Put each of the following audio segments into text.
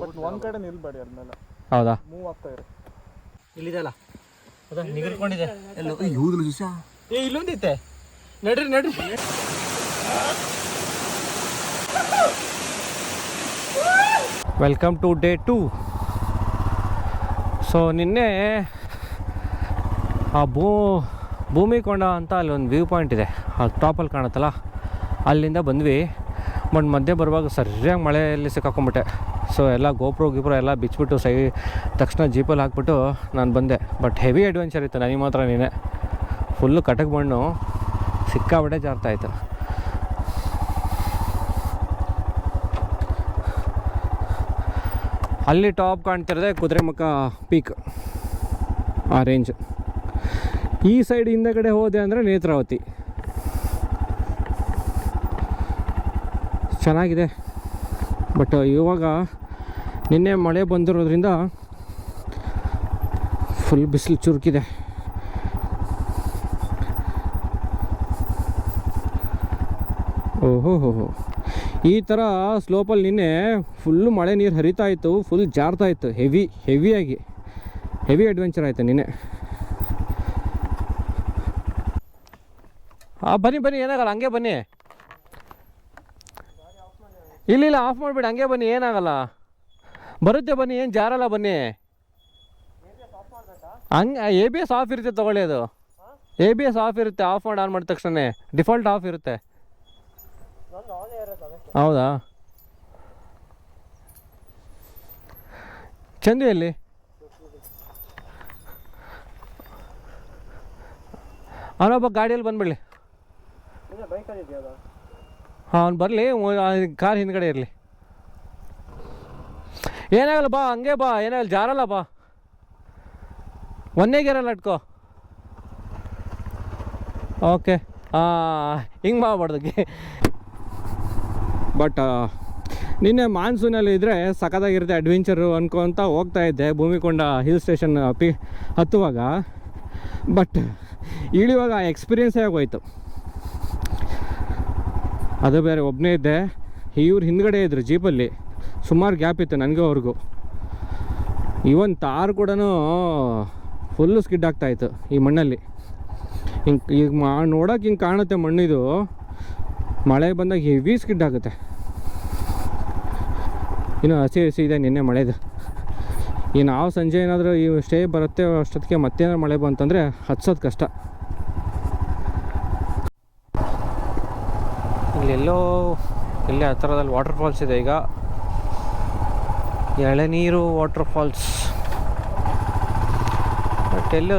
But ಒಂದ್ ಕಡೆ ನಿಲ್ಬೇಡಿ ಅದ್ಮೇಲೆ. ಹೌದಾ? ಮೂವ್ ಆಗ್ತಾ ಇರಿ. ಇಲ್ಲಿದೆಲ್ಲ ಅದು ನಿಗರ್ಕೊಂಡಿದೆ. ಎಲ್ಲೋ ಹೌದಲ್ಲ ದಿವಸ ಇಲ್ಲೊಂದಿತ್ತೆ. ನಡ್ರಿ ನಡ್ರಿ. Welcome to day 2. ಸೊ ನಿನ್ನೆ ಆ ಭೂಮಿಕೊಂಡ ಅಂತ ಅಲ್ಲಿ ಒಂದು ವ್ಯೂ ಪಾಯಿಂಟ್ ಇದೆ, ಆ ಟಾಪಲ್ಲಿ ಕಾಣುತ್ತಲ್ಲ, ಅಲ್ಲಿಂದ ಬಂದ್ವಿ. ಬಟ್ ಮಧ್ಯೆ ಬರುವಾಗ ಸರಿಯಾಗಿ ಮಳೆಯಲ್ಲಿ ಸಿಕ್ಕಾಕೊಂಡ್ಬಿಟ್ಟೆ. ಸೊ ಎಲ್ಲ ಗೋಪ್ರೋ ಎಲ್ಲ ಬಿಚ್ಚಿಬಿಟ್ಟು ತಕ್ಷಣ ಜೀಪಲ್ಲಿ ಹಾಕ್ಬಿಟ್ಟು ನಾನು ಬಂದೆ. ಬಟ್ ಹೆವಿ ಅಡ್ವೆಂಚರ್ ಇತ್ತು. ನನಗೆ ಮಾತ್ರ ನೀನೆ ಫುಲ್ಲು ಕಟಕ್ ಮಣ್ಣು ಸಿಕ್ಕಾಬಿಟ್ಟೆ ಜಾರ್ತಾಯಿತ್ತು. ಅಲ್ಲಿ ಟಾಪ್ ಕಾಣ್ತಿರೋದೆ ಕುದುರೆಮುಖ ಪೀಕ್, ಆ ರೇಂಜ್. ಈ ಸೈಡ್ ಹಿಂದಗಡೆ ಹೋದೆ ಅಂದರೆ ನೇತ್ರಾವತಿ. ಚೆನ್ನಾಗಿದೆ. ಬಟ್ ಇವಾಗ ನಿನ್ನೆ ಮಳೆ ಬಂದಿರೋದ್ರಿಂದ ಫುಲ್ ಬಿಸಿಲು ಚುರುಕಿದೆ. ಓಹೋ ಹೋ, ಈ ಥರ ಸ್ಲೋಪಲ್ಲಿ ನಿನ್ನೆ ಫುಲ್ಲು ಮಳೆ ನೀರು ಹರಿತಾ ಇತ್ತು, ಫುಲ್ ಜಾರ್ತಾ ಇತ್ತು. ಹೆವಿ ಅಡ್ವೆಂಚರ್ ಆಯಿತು ನಿನ್ನೆ. ಬನ್ನಿ ಏನಾಗಲ್ಲ, ಹಂಗೆ ಬನ್ನಿ. ಇಲ್ಲ ಆಫ್ ಮಾಡಿಬಿಡಿ, ಹಂಗೆ ಬನ್ನಿ, ಏನಾಗಲ್ಲ, ಬರುತ್ತೆ ಬನ್ನಿ, ಏನು ಜಾರಲ್ಲ, ಬನ್ನಿ. ಹಂಗೆ ABS ಆಫ್ ಇರುತ್ತೆ, ತೊಗೊಳ್ಳಿ. ಅದು ABS ಆಫ್ ಇರುತ್ತೆ, ಆಫ್ ಮಾಡಿ ಆನ್ ಮಾಡಿದ ತಕ್ಷಣ ಡಿಫಾಲ್ಟ್ ಆಫ್ ಇರುತ್ತೆ. ಹೌದಾ? ಚಂದು ಎಲ್ಲಿ? ಅವನೊಬ್ಬ ಗಾಡಿಯಲ್ಲಿ ಬಂದ್ಬಿಡ್ಲಿ. ಹಾಂ, ಅವ್ನು ಬರಲಿ, ಕಾರ್ ಹಿಂದ್ಗಡೆ ಇರಲಿ. ಏನಾಗಲ್ಲ, ಬಾ, ಹಂಗೆ ಬಾ, ಏನಾಗಲ್ಲ, ಜಾರಲ್ಲ, ಬಾ. ಒಂದೇ ಗೇರಲ್ಲಿ ಅಟ್ಕೋ. ಓಕೆ, ಹಿಂಗೆ ಮಾಡ್ಬಾರ್ದು. ಬಟ್ ನಿನ್ನೆ ಮಾನ್ಸೂನಲ್ಲಿ ಇದ್ದರೆ ಸಖತ್ತಾಗಿರುತ್ತೆ ಅಡ್ವೆಂಚರು ಅನ್ಕೊತ ಹೋಗ್ತಾ ಇದ್ದೆ ಭೂಮಿಕೊಂಡ ಹಿಲ್ ಸ್ಟೇಷನ್ ಹತ್ತುವಾಗ. ಬಟ್ ಇಳಿಯುವಾಗ ಎಕ್ಸ್ಪೀರಿಯೆನ್ಸೇ ಆಗೋಯ್ತು. ಅದು ಬೇರೆ, ಒಬ್ಬನೇ ಇದ್ದೆ, ಇವ್ರು ಹಿಂದ್ಗಡೆ ಇದ್ದರು ಜೀಪಲ್ಲಿ. ಸುಮಾರು ಗ್ಯಾಪ್ ಇತ್ತು ನನಗೂ ಅವ್ರಿಗೂ. ಇವನ್ ತಾರು ಕೂಡ ಫುಲ್ಲು ಸ್ಕಿಡ್ ಆಗ್ತಾಯಿತ್ತು ಈ ಮಣ್ಣಲ್ಲಿ. ಈಗ ನೋಡೋಕೆ ಹಿಂಗೆ ಕಾಣುತ್ತೆ ಮಣ್ಣಿದು, ಮಳೆ ಬಂದಾಗ ಹೆವಿ ಸ್ಕಿಡ್ ಆಗುತ್ತೆ. ಇನ್ನು ಹಸಿ ಇದೆ ನಿನ್ನೆ ಮಳೆದು. ಈ ನಾವು ಸಂಜೆ ಏನಾದರೂ ಈ ಸ್ಟೇ ಬರುತ್ತೆ ಅಷ್ಟೊತ್ತಿಗೆ ಮತ್ತೇನಾದ್ರು ಮಳೆ ಬಂತಂದರೆ ಹತ್ಸೋದು ಕಷ್ಟ. ಇಲ್ಲೆಲ್ಲೋ ಇಲ್ಲೇ ಹತ್ತಿರದಲ್ಲಿ ವಾಟರ್ ಫಾಲ್ಸ್ ಇದೆ. ಈಗ ಎಳೆನೀರು ವಾಟರ್ ಫಾಲ್ಸ್. ಬಟ್ ಎಲ್ಲೂ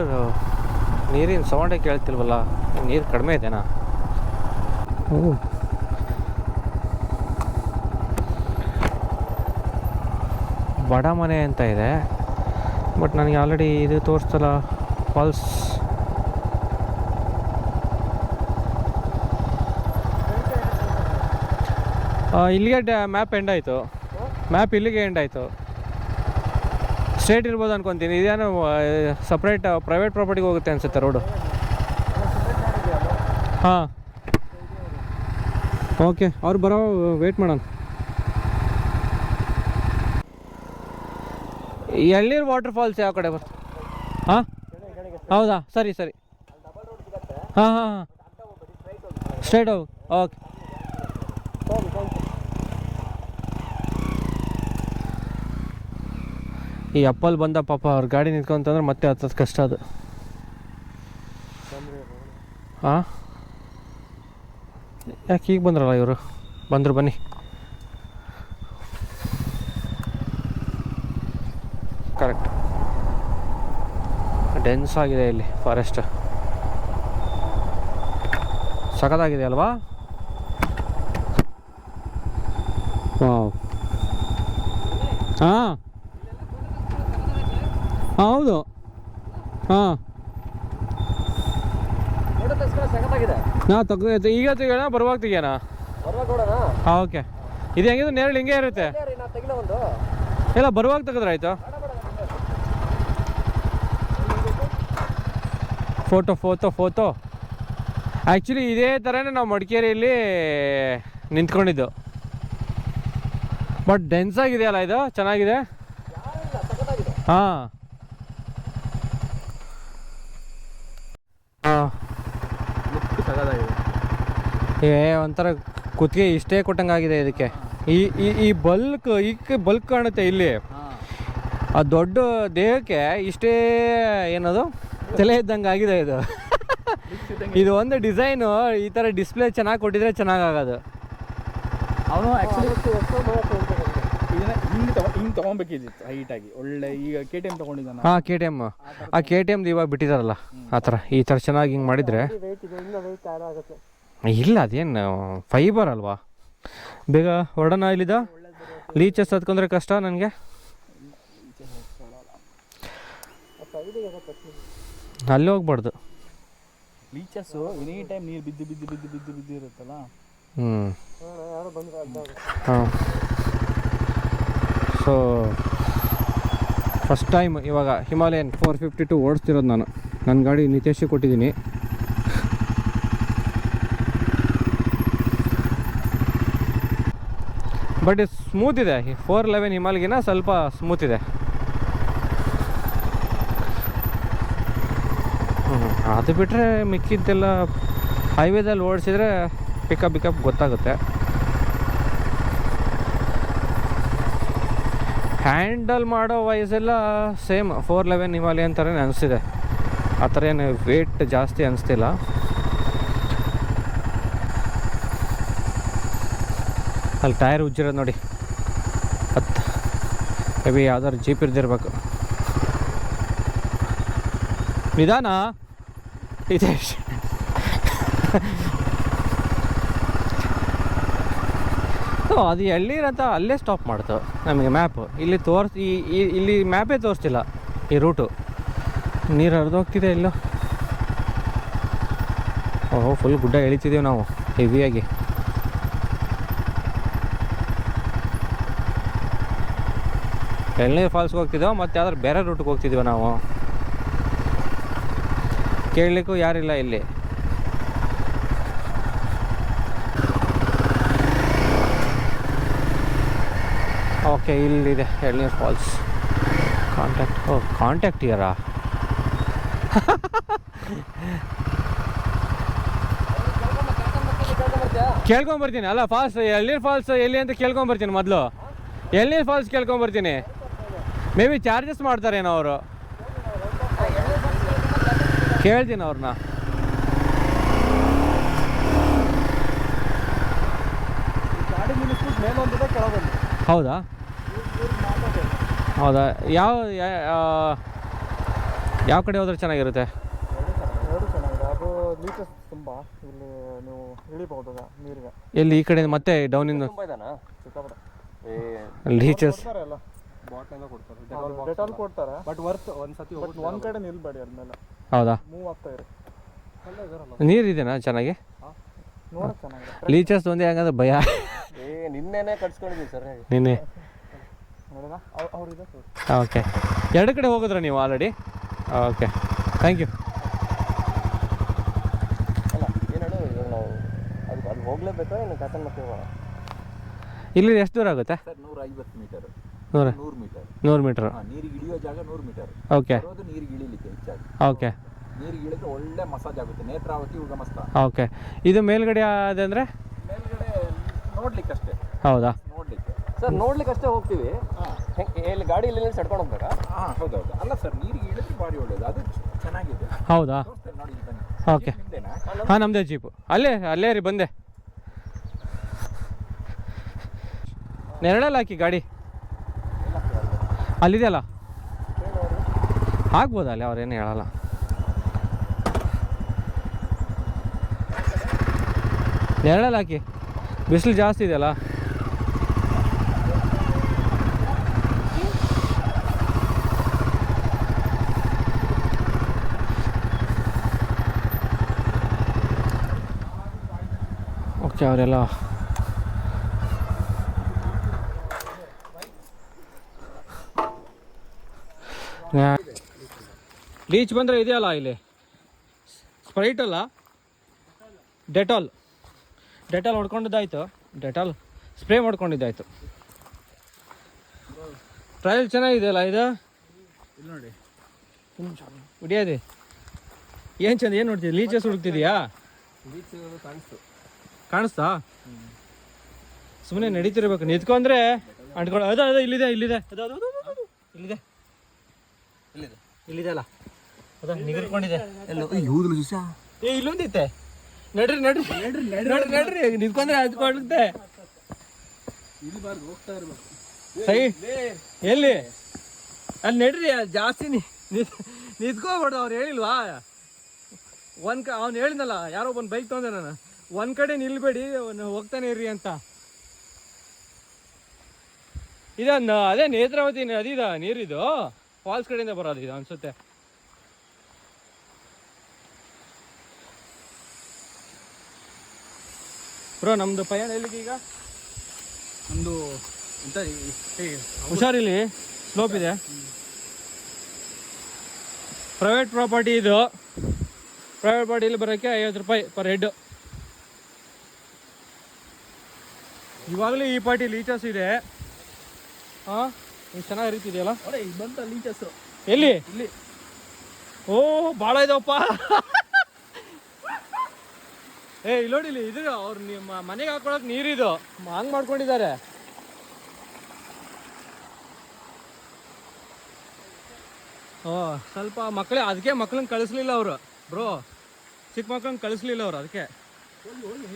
ನೀರಿನ ಸೌಂಡೇ ಕೇಳ್ತಿಲ್ವಲ್ಲ. ನೀರು ಕಡಿಮೆ ಇದೆನಾ? ಓ, ಬಡ ಮನೆ ಅಂತ ಇದೆ. ಬಟ್ ನನಗೆ ಆಲ್ರೆಡಿ ಇದು ತೋರಿಸ್ತಲ್ಲ ಫಾಲ್ಸ್. ಇಲ್ಲಿಗೆ ಮ್ಯಾಪ್ ಎಂಡ್ ಆಯಿತು. ಮ್ಯಾಪ್ ಇಲ್ಲಿಗೆ ಎಂಡ್ ಆಯಿತು. ಸ್ಟ್ರೇಟ್ ಇರ್ಬೋದು ಅನ್ಕೊತೀನಿ. ಇದೇನೋ ಸಪ್ರೇಟ್ ಪ್ರೈವೇಟ್ ಪ್ರಾಪರ್ಟಿಗೆ ಹೋಗುತ್ತೆ ಅನಿಸುತ್ತೆ ರೋಡು. ಹಾಂ, ಓಕೆ, ಅವ್ರು ಬರೋ ವೇಟ್ ಮಾಡೋಣ. ಎಳ್ನೀರು ವಾಟರ್ ಫಾಲ್ಸ್ ಯಾವ ಕಡೆ ಬರ್ತದೆ? ಹಾಂ, ಹೌದಾ? ಸರಿ ಹಾಂ, ಸ್ಟ್ರೈಟ್ ಹೋಗು. ಓಕೆ. ಈ ಅಪ್ಪಲ್ಲಿ ಬಂದ ಪಾಪ ಅವ್ರ ಗಾಡಿ ನಿಂತ್ಕೊಂತಂದ್ರೆ ಮತ್ತೆ ಹತ್ತೋದು ಕಷ್ಟ. ಅದು ಹಾಂ, ಯಾಕೆ ಈಗ ಬಂದ್ರಲ್ಲ ಇವರು? ಬಂದರು, ಬನ್ನಿ. ಕರೆಕ್ಟ್, ಡೆನ್ಸ್ ಆಗಿದೆ ಇಲ್ಲಿ ಫಾರೆಸ್ಟ್. ಸಖತ್ತಾಗಿದೆ ಅಲ್ವಾ? ವಾವ್. ಹಾಂ, ಹೌದು. ಹಾಂ, ಹಾಂ, ತೆಗ್ದು ಈಗ ತೆಗಿಯೋಣ, ಬರುವಾಗ ತೆಗಿಯೋಣ. ಹಾಂ, ಓಕೆ. ಇದು ಹೆಂಗಿದ್ರು ನೇರಳೆ ಹಿಂಗೆ ಇರುತ್ತೆ. ಇಲ್ಲ, ಬರುವಾಗ ತೆಗೆದ್ರೆ ಆಯಿತು. ಫೋಟೋ ಆ್ಯಕ್ಚುಲಿ ಇದೇ ಥರನೇ ನಾವು ಮಡಿಕೇರಿಯಲ್ಲಿ ನಿಂತ್ಕೊಂಡಿದ್ದು. ಬಟ್ ಡೆನ್ಸ್ ಆಗಿದೆಯಲ್ಲ ಇದು, ಚೆನ್ನಾಗಿದೆ. ಹಾಂ ಹಾಂ ಒಂಥರ ಕುತ್ತಿಗೆ ಇಷ್ಟೇ ಕೊಟ್ಟಂಗಾಗಿದೆ ಇದಕ್ಕೆ. ಈ ಬಲ್ಕ್ ಕಾಣುತ್ತೆ ಇಲ್ಲಿ. ಆ ದೊಡ್ಡ ದೇಹಕ್ಕೆ ಇಷ್ಟೇ ಏನದು ತಲೆ ಇದ್ದಂಗೆ ಆಗಿದೆ ಇದು. ಇದು ಒಂದು ಡಿಸೈನು ಈ ಥರ ಡಿಸ್ಪ್ಲೇ ಚೆನ್ನಾಗಿ ಕೊಟ್ಟಿದ್ರೆ ಚೆನ್ನಾಗಾಗೋದು. ಅವನು ಆ್ಯಕ್ಚುಲಿ ಹಿಂಗೆ ತೊಗೊಬೇಕಿತ್ತು ಹೈಟಾಗಿ ಒಳ್ಳೆ. ಈಗ KTM ತೊಗೊಂಡಿದ್ದಾನೆ. ಹಾಂ KTM. ಆ KTMದು ಇವಾಗ ಬಿಟ್ಟಿದಾರಲ್ಲ ಆ ಥರ, ಈ ಥರ ಚೆನ್ನಾಗಿ ಹಿಂಗೆ ಮಾಡಿದರೆ. ಇಲ್ಲ ಅದೇನು ಫೈಬರ್ ಅಲ್ವಾ, ಬೇಗ ಹೊರಡೋಣ. ಇಲ್ಲಿದ ಲೀಚಸ್ ಹತ್ಕೊಂಡ್ರೆ ಕಷ್ಟ ನನಗೆ. ಅಲ್ಲಿ ಹೋಗ್ಬಾರ್ದು. ಲೀಚಸ್ಸು ಎನಿ ಟೈಮ್ ನೀರು ಬಿದ್ದು ಇರುತ್ತಲ್ಲ. ಹಾಂ. ಸೊ ಫಸ್ಟ್ ಟೈಮ್ ಇವಾಗ ಹಿಮಾಲಯನ್ 452 ಓಡಿಸ್ತಿರೋದು ನಾನು. ನನ್ನ ಗಾಡಿ ನಿತೇಶ್ ಕೊಟ್ಟಿದ್ದೀನಿ. ಬಟ್ ಇದು ಸ್ಮೂತ್ ಇದೆ. 411 ಹಿಮಾಲಯನ ಸ್ವಲ್ಪ ಸ್ಮೂತ್ ಇದೆ. ಅದು ಬಿಟ್ಟರೆ ಮಿಕ್ಕಿದ್ದೆಲ್ಲ ಹೈವೇದಲ್ಲಿ ಓಡಿಸಿದ್ರೆ ಪಿಕಪ್ ಗೊತ್ತಾಗುತ್ತೆ. ಹ್ಯಾಂಡಲ್ ಮಾಡೋ ವಯಸ್ಸೆಲ್ಲ ಸೇಮ್ 411 ಹಿಮಾಲಯನ್ ಥರನೇ ಅನಿಸ್ತಿದೆ. ಆ ಥರ ಏನು ವೇಟ್ ಜಾಸ್ತಿ ಅನಿಸ್ತಿಲ್ಲ. ಅಲ್ಲಿ ಟೈರ್ ಉಜ್ಜಿರೋದು ನೋಡಿ. ಮೇಬಿ ಯಾವ್ದಾದ್ರು ಜೀಪ್ ಇರ್ದಿರ್ಬೇಕು. ನಿಧಾನ ಇದೆ. ಅದು ಎಳ್ಳೀರಂತ ಅಲ್ಲೇ ಸ್ಟಾಪ್ ಮಾಡ್ತು ನಮಗೆ ಮ್ಯಾಪು. ಇಲ್ಲಿ ಇಲ್ಲಿ ಮ್ಯಾಪೇ ತೋರಿಸ್ತಿಲ್ಲ ಈ ರೂಟು. ನೀರು ಹರಿದೋಗ್ತಿದೆ ಇಲ್ಲೋ. ಓಹೋ, ಫುಲ್ ಗುಡ್ಡ ಎಳಿತಿದ್ದೀವಿ ನಾವು ಹೆವಿಯಾಗಿ. ಎಳ್ನೀರು ಫಾಲ್ಸ್ಗೆ ಹೋಗ್ತಿದ್ದೋ, ಮತ್ತು ಯಾವ್ದಾರು ಬೇರೆ ರೂಟ್ಗೆ ಹೋಗ್ತಿದ್ದೀವಿ ನಾವು. ಕೇಳಲಿಕ್ಕೂ ಯಾರಿಲ್ಲ ಇಲ್ಲಿ. ಓಕೆ, ಇಲ್ಲಿದೆ ಎಳ್ನೀರು ಫಾಲ್ಸ್. ಕಾಂಟ್ಯಾಕ್ಟ್ ಇಯರಾ? ಕೇಳ್ಕೊಂಬರ್ತೀನಿ. ಅಲ್ಲ ಫಾಲ್ಸ್, ಎಳ್ನೀರು ಫಾಲ್ಸ್ ಎಲ್ಲಿ ಅಂತ ಕೇಳ್ಕೊಂಬರ್ತೀನಿ ಮೊದಲು. ಎಳ್ನೀರು ಫಾಲ್ಸ್ ಕೇಳ್ಕೊಂಬರ್ತೀನಿ. ಮೇ ಬಿ ಚಾರ್ಜಸ್ ಮಾಡ್ತಾರೇನೋ ಅವರು. ಕೇಳ್ತೀನಿ ಅವ್ರನ್ನ. ಹೌದಾ ಹೌದಾ ಯಾವ ಕಡೆ ಹೋದ್ರೆ ಚೆನ್ನಾಗಿರುತ್ತೆ? ಎಲ್ಲಿ ಈ ಕಡೆ ಮತ್ತೆ ಡೌನಿಂದ ಲೀಚಸ್ ಹೌದಾ? ನೀರಿದೆನಾ ಚೆನ್ನಾಗಿ? ಲೀಚಸ್ ಒಂದೇ ಹಂಗಂದ್ರೆ ಭಯ. ನಿನ್ನೆನೇ ಕಟ್ಸ್ಕೊಂಡಿದ್ದೀವಿ ಸರ್. ನಿನ್ನೆ ಓಕೆ. ಎರಡು ಕಡೆ ಹೋಗಿದ್ರ ನೀವು ಆಲ್ರೆಡಿ? Okay, thank you. ಅಲ್ಲ ಏನು ಹೇಳು, ಇವಾಗ ನಾವು ಅಲ್ಲಿ ಹೋಗ್ಲೇಬೇಕಾ ಏನು ಕಾಸನ್ ಮತ್ತೆ ಇಲ್ಲಿ ಎಷ್ಟು ದೂರ ಆಗುತ್ತೆ? Sir 150 metre. 100 ಮೀಟರ್. ನೀರಿಗೆ ಇಳಿಯೋ ಜಾಗ 100 ಮೀಟರ್. ಓಕೆ. ನೀರಿಗೆ ಇಳಿಲಿಕ್ಕೆ ಹೆಚ್ಚಾಗಿ. ಓಕೆ. ನೀರಿಗೆ ಇಳಿದ್ರೆ ಒಳ್ಳೆ ಮಸಾಜ್ ಆಗುತ್ತೆ. ನೇತ್ರಾವತಿ ಉಗಮಸ್ತ. ಓಕೆ. ಇದು ಮೇಲ್ಗಡೆ ಅದಂದರೆ ಮೇಲ್ಗಡೆ ನೋಡ್ಲಿಕ್ಕೆ ಅಷ್ಟೇ. ಹೌದಾ? ನೋಡ್ಲಿಕ್ಕೆ ಸರ್, ನೋಡ್ಲಿಕ್ಕೆ ಅಷ್ಟೇ ಹೋಗ್ತೀವಿ. ಇಲ್ಲಿ ಗಾಡಿಯಲ್ಲಿ ಸಡ್ಕೊಂಡು ಹೋಗ್ಬೇಕಾ? ಹೌದೌದು. ಅಲ್ಲ ಸರ್, ನೀರಿಗೆ ಇಳಿದ್ರೆ ಬಾರಿ ಒಳ್ಳೇದು. ಅದು ಚೆನ್ನಾಗಿದೆ. ಹೌದಾ? ನೋಡಿ ಓಕೆ. ಹಾಂ, ನಮ್ಮದೇ ಜೀಪು. ಅಲ್ಲೇ ರೀ ಬಂದೆ. ನೆರಳಲ್ಲಿ ಹಾಕಿ ಗಾಡಿ ಅಲ್ಲಿದೆಯಲ್ಲ, ಆಗ್ಬೋದ ಅಲ್ಲಿ, ಅವ್ರೇನು ಹೇಳಲ್ಲ. ನೆರಳಲ್ಲಿ ಹಾಕಿ, ಬಿಸಿಲು ಜಾಸ್ತಿ ಇದೆಯಲ್ಲ. ಓಕೆ, ಅವರೆಲ್ಲ ಬೀಚ್ ಬಂದರೆ ಇದೆಯಲ್ಲ ಇಲ್ಲಿ ಸ್ಪ್ರೈಟ್ ಅಲ್ಲ, ಡೆಟಾಲ್ ಹೊಡ್ಕೊಂಡಿದ್ದಾಯ್ತು. ಡೆಟಾಲ್ ಸ್ಪ್ರೇ ಮಾಡ್ಕೊಂಡಿದ್ದಾಯ್ತು. ಟ್ರಯಲ್ ಚೆನ್ನಾಗಿದೆಯಲ್ಲ ಇದು ಇಲ್ಲಿ ನೋಡಿ ಹೊಡಿಯೋದೆ ಏನು ಚಂದ ಏನು ನೋಡ್ತಿದ್ದೆ ಲೀಚಸ್ ಹುಡುಕ್ತಿದ್ಯಾ ಬೀಚ್ ಕಾಣಿಸ್ತು. ಕಾಣಿಸ್ತಾ ಸುಮ್ಮನೆ ನಡೀತಿರ್ಬೇಕು ನಿಂತ್ಕೊಂಡ್ರೆ ಅಂಟ್ಕೊಳ್ಳೋ ಅದು ಇಲ್ಲಿದೆ ಇಲ್ಲಿದೆ ಅದು ಇಲ್ಲಿದೆ ಎಲ್ಲಿದೆ? ಇಲ್ಲಿದೆ ಅಲ್ಲ ಅದು ನಿಗರ್ಕೊಂಡಿದೆ ಹೌದು ಶಿಷ್ಯ. ಏ ಇಲ್ಲೊಂದಿತ್ತೆ ನಡ್ರಿ ನಡ್ರಿ ನಡ್ರಿ ನಡ್ರಿ ನಡ್ರಿ ನಿಂತ್ಕೊಂಡ್ರೆ ಹಚ್ಕೊಳುತ್ತೆ ಇಲ್ಬಾರ್ದು ಹೋಗ್ತಾ ಇರ್ಬೇಕು. ಸೈ ಎಲ್ಲಿ ಅಲ್ಲಿ ನಡ್ರಿ ಜಾಸ್ತಿ ನಿಂತ್ಕೋಬೇಡ್ದು ಅವ್ರು ಹೇಳಿಲ್ವಾ ಅವ್ನು ಹೇಳಿದ್ನಲ್ಲ ಯಾರೋ ಒಂದು ಬೈಕ್ ತೊಗೊಂಡೆ ನಾನು ಒಂದು ಕಡೆ ನಿಲ್ಬೇಡಿ ಹೋಗ್ತಾನೆ ಇರ್ರಿ ಅಂತ ಇದನ್ನು ಅದೇ ನೇತ್ರಾವತಿ ನದಿದ ನೀರಿದು ಫಾಲ್ಸ್ ಕಡೆಯಿಂದ ಬರೋದು ಇದು ಅನ್ಸುತ್ತೆ ಬ್ರೋ ನಮ್ದು ಪಯಣ ಎಲ್ಲಿಗೆ ಈಗ ಒಂದು ಎಂತ ಹುಷಾರಿಲ್ಲಿ ಸ್ಲೋಪ್ ಇದೆ ಪ್ರೈವೇಟ್ ಪ್ರಾಪರ್ಟಿ ಇದು ಪ್ರೈವೇಟ್ ಪಾರ್ಟಿಲಿ ಬರೋಕ್ಕೆ 50 ರೂಪಾಯಿ ಪರ್ ಹೆಡ್ ಇವಾಗಲೇ ಈ ಪಾರ್ಟಿ ಲೀಚಸ್ ಇದೆ ಹಾಂ ಇದು ಚೆನ್ನಾಗಿ ಹರಿತಿದೆಯಲ್ಲ ಈಗ ಬಂತ ಲೀಚಸ್ ಎಲ್ಲಿ ಇಲ್ಲಿ ಓ ಭಾಳ ಇದವಪ್ಪ ಏ ಇಲ್ಲಿ ನೋಡಿಲಿ ಇದು ಅವ್ರು ನಿಮ್ಮ ಮನೆಗೆ ಹಾಕೊಳಕ್ ನೀರಿದು ಹಂಗೆ ಮಾಡ್ಕೊಂಡಿದ್ದಾರೆ ಓ ಸ್ವಲ್ಪ ಮಕ್ಕಳೇ ಅದಕ್ಕೆ ಮಕ್ಳನ್ನ ಕಳಿಸ್ಲಿಲ್ಲ ಅವರು ಬ್ರೋ ಚಿಕ್ಕ ಮಕ್ಳನ್ನ ಕಳಿಸ್ಲಿಲ್ಲ ಅವರು ಅದಕ್ಕೆ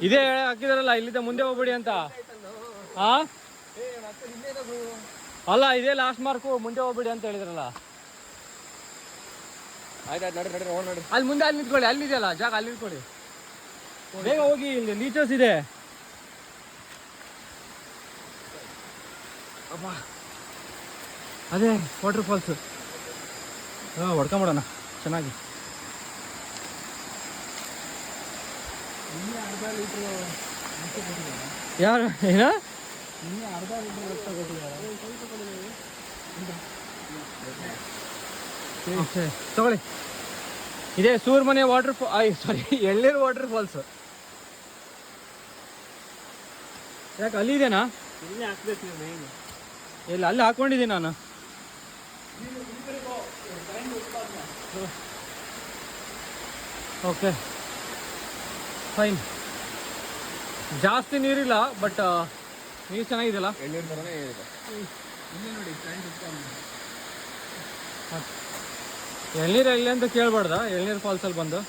ಇದೇ ಹಾಕಿದಾರಲ್ಲ ಇಲ್ಲಿಂದ ಮುಂದೆ ಹೋಗ್ಬೇಡಿ ಅಂತ ಹಾ ಅಲ್ಲ ಇದೇ ಲಾಸ್ಟ್ ಮಾರ್ಕು ಮುಂದೆ ಹೋಗ್ಬೇಡಿ ಅಂತ ಹೇಳಿದ್ರಲ್ಲ ಆಯ್ತು ನಡ್ರಿ ನಡ್ರಿ ನೋಡ್ ನಡ್ರಿ. ಅಲ್ಲಿ ಮುಂದೆ ಅಲ್ಲಿ ನಿಂತ್ಕೊಳ್ಳಿ ಅಲ್ಲಿದೆಯಲ್ಲ ಜಾಗ ಅಲ್ಲಿ ನಿಂತ್ಕೊಳ್ಳಿ ಬೇಗ ಹೋಗಿ ಇಲ್ಲಿ ಲೀಚರ್ಸ್ ಇದೆ ಅಪ್ಪ ಅದೇ ವಾಟರ್ ಫಾಲ್ಸ್ ಹಾಂ ಹೊಡ್ಕೊಂಬಿಡೋಣ ಚೆನ್ನಾಗಿ ಯಾರು ಏನ ಇನ್ನೇ ಅರ್ಧ ಲೀಟರ್ ರಕ್ತ ಕೊಟ್ಟಿದ್ದಾರೆ. ತಗೊಳ್ಳಿ ಇದೇ ಸೂರ್ಮನೆ ವಾಟರ್ ಸಾರಿ ಎಳ್ನೀರು ವಾಟರ್ ಫಾಲ್ಸ್ ಯಾಕೆ ಅಲ್ಲಿ ಇದೆನಾ ಇಲ್ಲೇ ಹಾಕ್ಬೇಕು ಮೇನ್. ಇಲ್ಲ ಅಲ್ಲಿ ಹಾಕೊಂಡಿದ್ದೀನಿ ನಾನು ಓಕೆ ಫೈನ್ ಜಾಸ್ತಿ ನೀರಿಲ್ಲ ಬಟ್ ನೀರು ಚೆನ್ನಾಗಿದೆಯಲ್ಲ ಎಳ್ನೀರು ಥರನೇ ಇದೆ. ಇಲ್ಲೇ ನೋಡಿ ಟ್ಯಾಂಕ್ ಇಟ್ಕೊಂಡು. ಎಳ್ನೀರು ಎಲ್ಲಿ ಅಂತ ಕೇಳ್ಬಾರ್ದ ಎಳ್ನೀರು ಫಾಲ್ಸಲ್ಲಿ ಬಂದು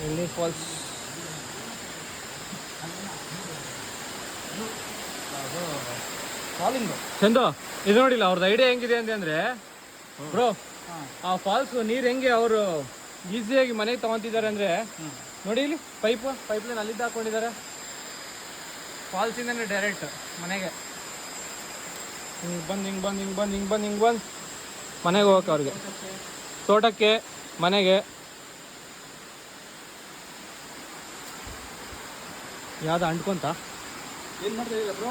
ಎಳ್ನೀರು ಫಾಲ್ಸ್ ಕಾಲಿಂಗ್ ಚಂದು ಇದು ನೋಡಿಲ್ಲ ಅವ್ರದ್ದು ಐಡಿಯಾ ಹೆಂಗಿದೆ ಅಂದರೆ ಬ್ರೋ ಆ ಫಾಲ್ಸ್ ನೀರು ಹೆಂಗೆ ಅವರು ಈಸಿಯಾಗಿ ಮನೆಗೆ ತಗೊಂತಿದ್ದಾರೆ ಅಂದರೆ ನೋಡಿ ಇಲ್ಲಿ ಪೈಪ್ಲೈನ್ ಅಲ್ಲಿದ್ದು ಹಾಕೊಂಡಿದ್ದಾರೆ ಫಾಲ್ಸಿಂದನೇ ಡೈರೆಕ್ಟ್ ಮನೆಗೆ ಹಿಂಗೆ ಬಂದು ಮನೆಗೆ ಹೋಗಕ್ಕೆ ಅವ್ರಿಗೆ ತೋಟಕ್ಕೆ ಮನೆಗೆ ಯಾವ್ದು ಅಂಟ್ಕೊಂತ ಏನು ಮಾಡ್ತಾ ಇದ್ದೀರಾ ಬ್ರೋ?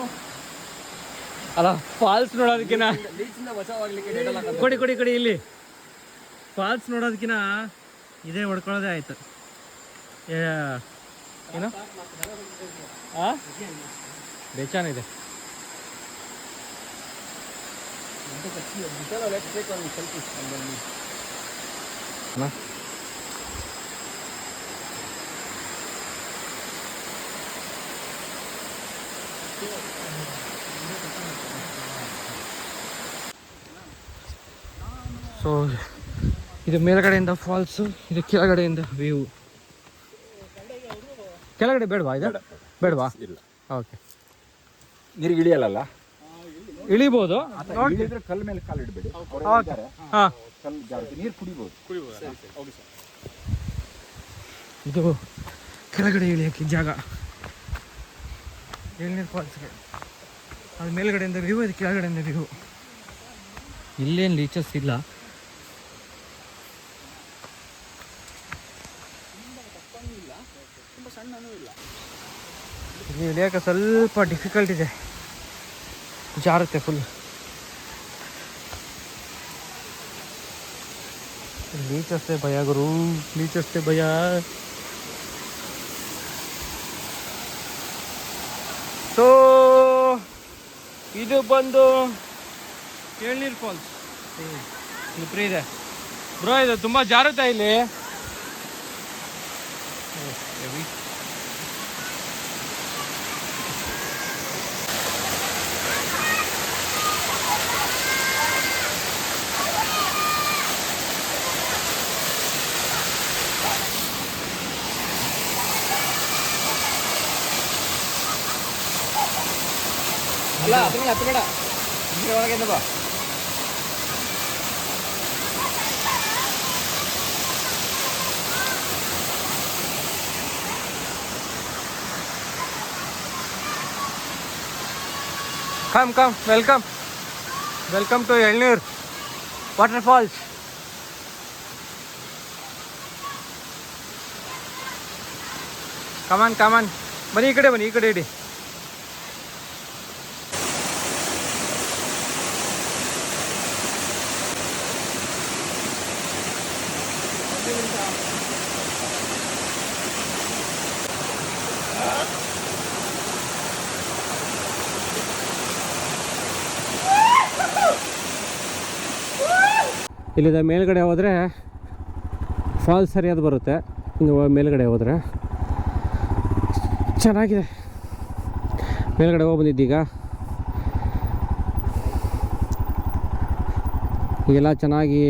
ಅಲ್ಲ ಫಾಲ್ಸ್ ನೋಡೋದಕ್ಕಿನ ಲೀಚಿಂದ ಬಚಾವಾಗ್ಲಿಕ್ಕೆ ಡೇಟಲ್ ಹಾಕೋದು. ಕೊಡಿ ಇಲ್ಲಿ ಫಾಲ್ಸ್ ನೋಡೋದಕ್ಕಿನ ಇದೇ ಹೊಡ್ಕೊಳ್ಳೋದೇ ಆಯ್ತು ಏನು ಬೇಚಾನಿದೆ Let's take one selfie and then we- so ಇದು ಮೇಲ್ಗಡೆಯಿಂದ ಫಾಲ್ಸು ಇದು ಕೆಳಗಡೆಯಿಂದ ವ್ಯೂ ಕೆಳಗಡೆ ಬೇಡವಾ ಇದು ಬೇಡವಾ ಇಲ್ಲ ಓಕೆ ನೀರಿಗೆ ಇಳಿಯಲ್ಲ. ಇಳಿಬೋದು ಇಳಿದ್ರೆ ಕಲ್ ಮೇಲೆ ಕಾಲು ಇಡಬೇಡಿ. ಹಾಂ ಕಲ್ ಜಾಸ್ತಿ ನೀರು ಕುಡಿಬೋದು. ಇದು ಕೆಳಗಡೆ ಇಳಿಯೋಕ್ಕೆ ಜಾಗ ಎಳ್ನೀರು ಫಾಲ್ಸ್ಗೆ ಅದು ಮೇಲ್ಗಡೆಯಿಂದ ವ್ಯೂ ಇದು ಕೆಳಗಡೆಯಿಂದ ವ್ಯೂ ಇಲ್ಲೇನು ಲೀಚಸ್ ಇಲ್ಲ ಇಲ್ಲಿ ಇಳಿಯೋಕೆ ಸ್ವಲ್ಪ ಡಿಫಿಕಲ್ಟ್ ಇದೆ ಜಾರುತ್ತೆ ಫುಲ್ ಲೀಚಸ್ಸೇ ಭಯ ಗುರು ಲೀಚಸ್ಸೇ ಭಯ ಸೊ ಇದು ಬಂದು ಎಳ್ನೀರು ಫಾಲ್ಸ್. ಸ್ಲಿಪ್ರಿ ಇದೆ ಬ್ರೋ, ಇದು ತುಂಬ ಜಾರುತ್ತಾ ಇಲ್ಲಿ. ಅಲ್ಲ ಹತ್ತು ಬೇಡ ಒಳಗೆ ಬಾ. Come, welcome to Elnur waterfalls. Come on, ಬನ್ನಿ ಈ ಕಡೆ ಇಡಿ. ಇಲ್ಲಿಂದ ಮೇಲ್ಗಡೆ ಹೋದರೆ ಫಾಲ್ಸ್ ಸರಿಯಾದ ಬರುತ್ತೆ. ಇನ್ನು ಮೇಲ್ಗಡೆ ಹೋದರೆ ಚೆನ್ನಾಗಿದೆ. ಮೇಲ್ಗಡೆ ಹೋಗಿ ಬಂದಿದ್ದೀಗ. ಈಗೆಲ್ಲ ಚೆನ್ನಾಗಿ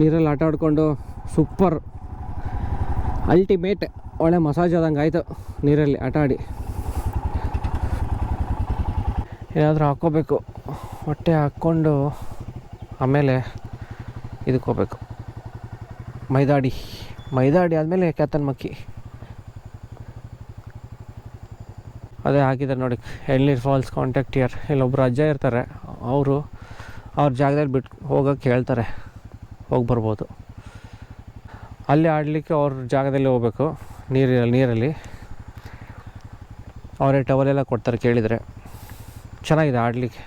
ನೀರಲ್ಲಿ ಆಟ ಆಡಿಕೊಂಡು ಸೂಪರ್ ಅಲ್ಟಿಮೇಟ್ ಒಳ್ಳೆ ಮಸಾಜ್ ಆದಂಗೆ ಆಯಿತು ನೀರಲ್ಲಿ ಆಟ ಆಡಿ. ಏನಾದರೂ ಹಾಕ್ಕೋಬೇಕು, ಹೊಟ್ಟೆ ಹಾಕ್ಕೊಂಡು ಆಮೇಲೆ ಇದಕ್ಕೆ ಹೋಗ್ಬೇಕು. ಮೈದಾಡಿ ಆದಮೇಲೆ ಕ್ಯಾತನ್ಮಕ್ಕಿ. ಅದೇ ಹಾಕಿದ್ದಾರೆ ನೋಡಿ, ಎಳ್ನೀರು ಫಾಲ್ಸ್ ಕಾಂಟ್ಯಾಕ್ಟ್ ಇಯರ್. ಇಲ್ಲೊಬ್ರು ಅಜ್ಜ ಇರ್ತಾರೆ, ಅವ್ರ ಜಾಗದಲ್ಲಿ ಬಿಟ್ಟು ಹೋಗೋಕ್ಕೆ ಹೇಳ್ತಾರೆ, ಹೋಗಿ ಬರ್ಬೋದು. ಅಲ್ಲಿ ಆಡಲಿಕ್ಕೆ ಅವ್ರ ಜಾಗದಲ್ಲಿ ಹೋಗ್ಬೇಕು, ನೀರಲ್ಲಿ. ಅವರೇ ಟವಲೆಲ್ಲ ಕೊಡ್ತಾರೆ ಕೇಳಿದರೆ. ಚೆನ್ನಾಗಿದೆ ಆಡಲಿಕ್ಕೆ.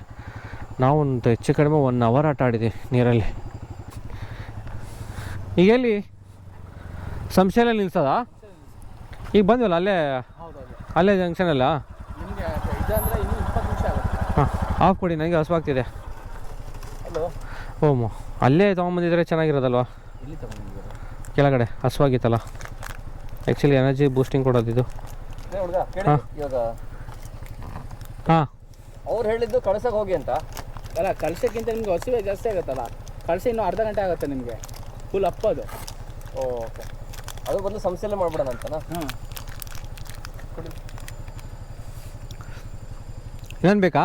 ನಾವು ಒಂದು ಹೆಚ್ಚು ಕಡಿಮೆ 1 ಅವರ್ ಆಟ ಆಡಿದ್ದೀವಿ ನೀರಲ್ಲಿ. ಈಗ ಎಲ್ಲಿ ಸಂಶಯಲ್ಲಿ ನಿಲ್ಸೋದಾ? ಈಗ ಬಂದ್ವಲ್ಲ ಅಲ್ಲೇ ಜಂಕ್ಷನಲ್ಲ. ಹಾಂ, ಆಫ್ ಕೊಡಿ, ನನಗೆ ಹಸುವಾಗ್ತಿದೆ. ಓಮೋ, ಅಲ್ಲೇ ತೊಗೊಂಬಂದಿದ್ರೆ ಚೆನ್ನಾಗಿರೋದಲ್ವಾ? ಕೆಳಗಡೆ ಹಸುವಾಗಿತ್ತಲ್ಲ. ಆ್ಯಕ್ಚುಲಿ ಎನರ್ಜಿ ಬೂಸ್ಟಿಂಗ್ ಕೊಡೋದಿದು. ಹಾಂ, ಅವ್ರು ಹೇಳಿದ್ದು ಕಳ್ಸಕ್ಕೆ ಹೋಗಿ ಅಂತ. ಅಲ್ಲ, ಕಳ್ಸೋಕ್ಕಿಂತ ನಿಮ್ಗೆ ಹಸಿವೆ ಜಾಸ್ತಿ ಆಗುತ್ತಲ್ಲ. ಕಳ್ಸಿ ಇನ್ನೂ ಅರ್ಧ ಗಂಟೆ ಆಗುತ್ತೆ ನಿಮಗೆ, ಫುಲ್ ಅಪ್ಪದು. ಓಕೆ, ಅದು ಬಂದು ಸಂಸ್ಥೆಯಲ್ಲೇ ಮಾಡ್ಬಿಡೋಣ ಅಂತನಾ? ಹ್ಞೂ, ಇನ್ನೊಂದು ಬೇಕಾ?